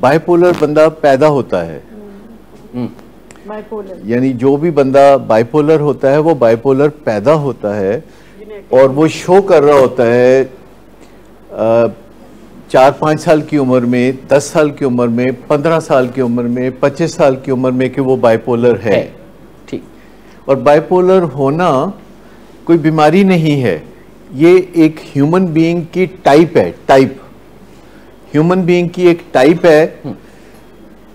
Bipolar बंदा पैदा होता है। बाइपोलर यानी जो भी बंदा बाइपोलर होता है वो बाइपोलर पैदा होता है और वो शो कर रहा होता है 4-5 साल की उम्र में, 10 साल की उम्र में, 15 साल की उम्र में, 25 साल की उम्र में कि वो बाइपोलर है। ठीक। और बाइपोलर होना कोई बीमारी नहीं है, ये एक ह्यूमन बीइंग की टाइप है। टाइप ह्यूमन बीइंग की एक टाइप है।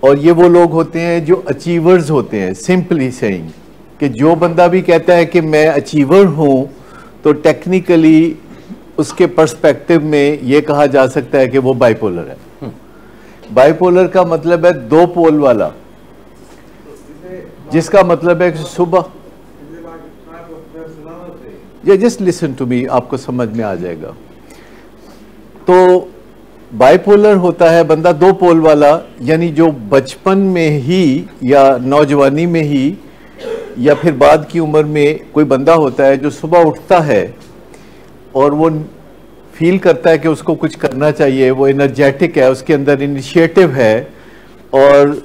और ये वो लोग होते हैं जो अचीवर्स होते हैं। सिंपली सेइंग कि जो बंदा भी कहता है कि मैं अचीवर हूं, तो टेक्निकली उसके पर्सपेक्टिव में ये कहा जा सकता है कि वो बाइपोलर है। बाइपोलर का मतलब है दो पोल वाला, जिसका मतलब है कि सुबह, ये जस्ट लिसन टू मी, आपको समझ में आ जाएगा। तो बाइपोलर होता है बंदा दो पोल वाला, यानी जो बचपन में ही या नौजवानी में ही या फिर बाद की उम्र में कोई बंदा होता है जो सुबह उठता है और वो फील करता है कि उसको कुछ करना चाहिए, वो एनर्जेटिक है, उसके अंदर इनिशिएटिव है और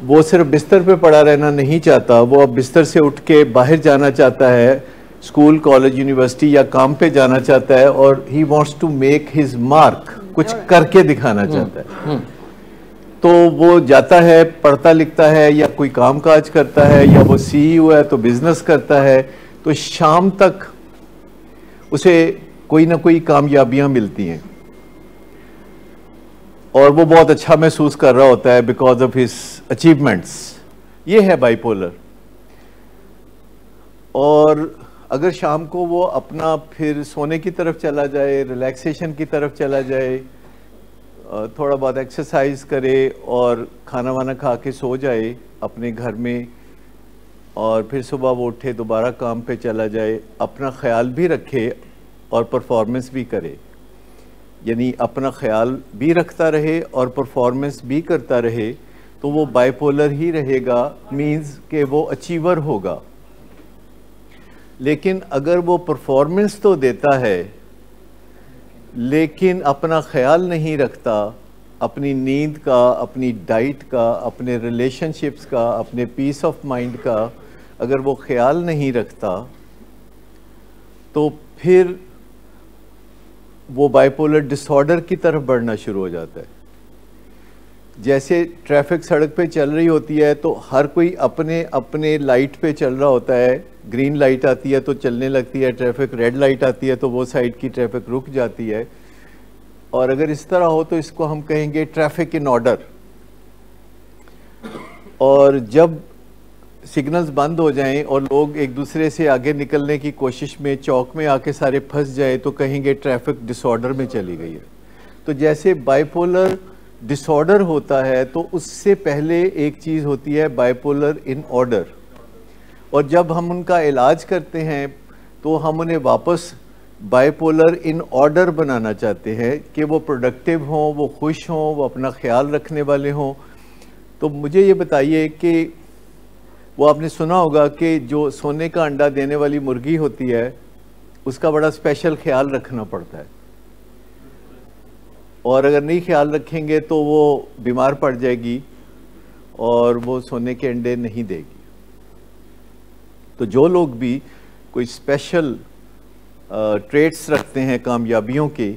वो सिर्फ बिस्तर पे पड़ा रहना नहीं चाहता, वो अब बिस्तर से उठ के बाहर जाना चाहता है, स्कूल, कॉलेज, यूनिवर्सिटी या काम पे जाना चाहता है और he wants to make his mark, कुछ करके दिखाना चाहता है। तो वो जाता है, पढ़ता लिखता है या कोई काम काज करता है या वो सीईओ है तो बिजनेस करता है, तो शाम तक उसे कोई ना कोई कामयाबियां मिलती हैं और वो बहुत अच्छा महसूस कर रहा होता है बिकॉज ऑफ हिज अचीवमेंट्स। ये है बाइपोलर। और अगर शाम को वो अपना फिर सोने की तरफ चला जाए, रिलैक्सेशन की तरफ चला जाए, थोड़ा बहुत एक्सरसाइज करे और खाना वाना खा के सो जाए अपने घर में और फिर सुबह वो उठे, दोबारा काम पे चला जाए, अपना ख्याल भी रखे और परफॉर्मेंस भी करे, यानी अपना ख्याल भी रखता रहे और परफॉर्मेंस भी करता रहे, तो वो बाइपोलर ही रहेगा। मींस कि वो अचीवर होगा। लेकिन अगर वो परफॉर्मेंस तो देता है लेकिन अपना ख्याल नहीं रखता, अपनी नींद का, अपनी डाइट का, अपने रिलेशनशिप्स का, अपने पीस ऑफ माइंड का अगर वो ख्याल नहीं रखता, तो फिर वो बाइपोलर डिसऑर्डर की तरफ बढ़ना शुरू हो जाता है। जैसे ट्रैफिक सड़क पे चल रही होती है तो हर कोई अपने अपने लाइट पे चल रहा होता है। ग्रीन लाइट आती है तो चलने लगती है ट्रैफिक, रेड लाइट आती है तो वो साइड की ट्रैफिक रुक जाती है। और अगर इस तरह हो तो इसको हम कहेंगे ट्रैफिक इन ऑर्डर। और जब सिग्नल्स बंद हो जाएं और लोग एक दूसरे से आगे निकलने की कोशिश में चौक में आके सारे फंस जाए तो कहेंगे ट्रैफिक डिसऑर्डर में चली गई है। तो जैसे बाइपोलर डिसऑर्डर होता है तो उससे पहले एक चीज़ होती है बाइपोलर इन ऑर्डर। और जब हम उनका इलाज करते हैं तो हम उन्हें वापस बाइपोलर इन ऑर्डर बनाना चाहते हैं कि वो प्रोडक्टिव हों, वो खुश हों, वो अपना ख्याल रखने वाले हों। तो मुझे ये बताइए कि वो आपने सुना होगा कि जो सोने का अंडा देने वाली मुर्गी होती है उसका बड़ा स्पेशल ख्याल रखना पड़ता है, और अगर नहीं ख्याल रखेंगे तो वो बीमार पड़ जाएगी और वो सोने के अंडे नहीं देगी। तो जो लोग भी कोई स्पेशल ट्रेट्स रखते हैं कामयाबियों के,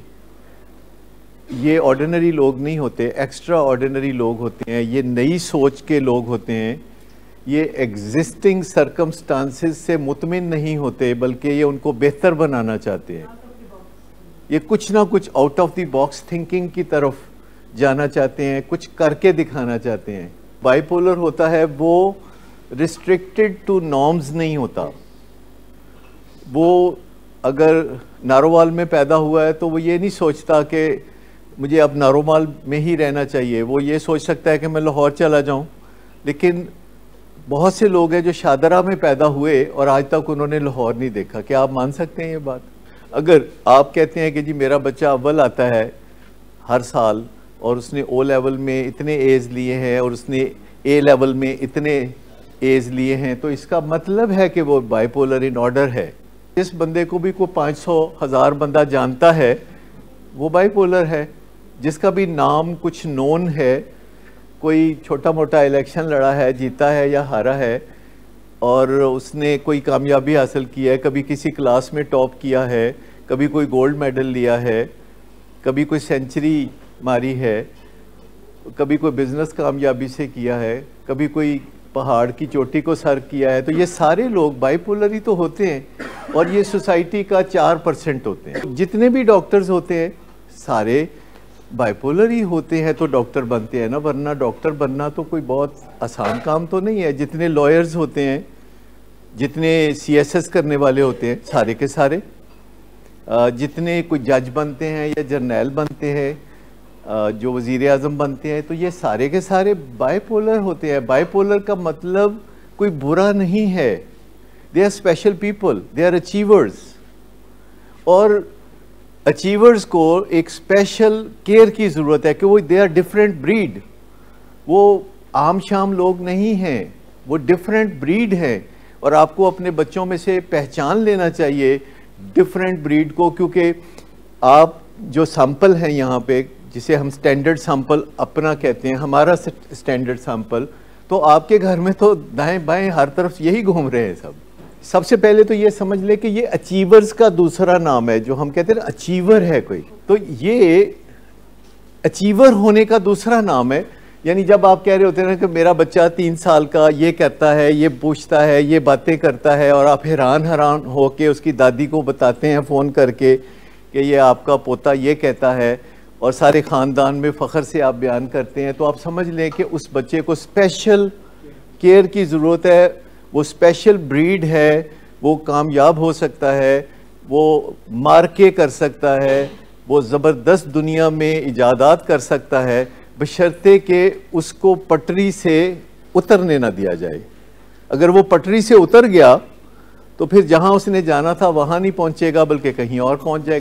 ये ऑर्डिनरी लोग नहीं होते, एक्स्ट्रा ऑर्डिनरी लोग होते हैं, ये नई सोच के लोग होते हैं, ये एग्जिस्टिंग सर्कमस्टांसेस से मुतमिन नहीं होते बल्कि ये उनको बेहतर बनाना चाहते हैं। ये कुछ ना कुछ out of the box thinking की तरफ जाना चाहते हैं, कुछ करके दिखाना चाहते हैं। बाइपोलर होता है वो रिस्ट्रिक्टेड टू नॉर्म्स नहीं होता। वो अगर नारोवाल में पैदा हुआ है तो वो ये नहीं सोचता कि मुझे अब नारोवाल में ही रहना चाहिए, वो ये सोच सकता है कि मैं लाहौर चला जाऊं। लेकिन बहुत से लोग हैं जो शादरा में पैदा हुए और आज तक उन्होंने लाहौर नहीं देखा। क्या आप मान सकते हैं ये बात? अगर आप कहते हैं कि जी मेरा बच्चा अव्वल आता है हर साल और उसने ओ लेवल में इतने एज लिए हैं और उसने ए लेवल में इतने एज लिए हैं, तो इसका मतलब है कि वो बाइपोलर इन ऑर्डर है। जिस बंदे को भी कोई 500,000 बंदा जानता है वो बाइपोलर है। जिसका भी नाम कुछ नोन है कोई छोटा मोटा इलेक्शन लड़ा है, जीता है या हारा है, और उसने कोई कामयाबी हासिल की है, कभी किसी क्लास में टॉप किया है, कभी कोई गोल्ड मेडल लिया है, कभी कोई सेंचुरी मारी है, कभी कोई बिजनेस कामयाबी से किया है, कभी कोई पहाड़ की चोटी को सर किया है, तो ये सारे लोग बाइपोलर ही तो होते हैं, और ये सोसाइटी का 4% होते हैं। जितने भी डॉक्टर्स होते हैं सारे बाइपोलर ही होते हैं तो डॉक्टर बनते हैं ना, वरना डॉक्टर बनना तो कोई बहुत आसान काम तो नहीं है। जितने लॉयर्स होते हैं, जितने CSS करने वाले होते हैं, सारे के सारे, जितने कोई जज बनते हैं या जर्नैल बनते हैं, जो वज़ीर आज़म बनते हैं, तो ये सारे के सारे बाइपोलर होते हैं। बाइपोलर का मतलब कोई बुरा नहीं है, they are special people, they are achievers, और अचीवर्स को एक स्पेशल केयर की ज़रूरत है कि वो दे आर डिफरेंट ब्रीड, वो आम शाम लोग नहीं हैं, वो डिफरेंट ब्रीड हैं, और आपको अपने बच्चों में से पहचान लेना चाहिए डिफरेंट ब्रीड को, क्योंकि आप जो सैंपल हैं यहाँ पे, जिसे हम स्टैंडर्ड सैंपल अपना कहते हैं, हमारा स्टैंडर्ड सैंपल, तो आपके घर में तो दाएं बाएं हर तरफ यही घूम रहे हैं सब। सबसे पहले तो ये समझ ले कि ये अचीवर्स का दूसरा नाम है, जो हम कहते हैं अचीवर है कोई, तो ये अचीवर होने का दूसरा नाम है। यानी जब आप कह रहे होते हैं ना कि मेरा बच्चा 3 साल का ये कहता है, ये पूछता है, ये बातें करता है, और आप हैरान हो के उसकी दादी को बताते हैं फ़ोन करके कि ये आपका पोता ये कहता है, और सारे ख़ानदान में फ़ख्र से आप बयान करते हैं, तो आप समझ लें कि उस बच्चे को स्पेशल केयर की ज़रूरत है, वो स्पेशल ब्रीड है, वो कामयाब हो सकता है, वो मार्के कर सकता है, वो ज़बरदस्त दुनिया में इजादात कर सकता है, बशर्ते कि उसको पटरी से उतरने ना दिया जाए। अगर वो पटरी से उतर गया तो फिर जहाँ उसने जाना था वहाँ नहीं पहुँचेगा, बल्कि कहीं और पहुँच जाएगा।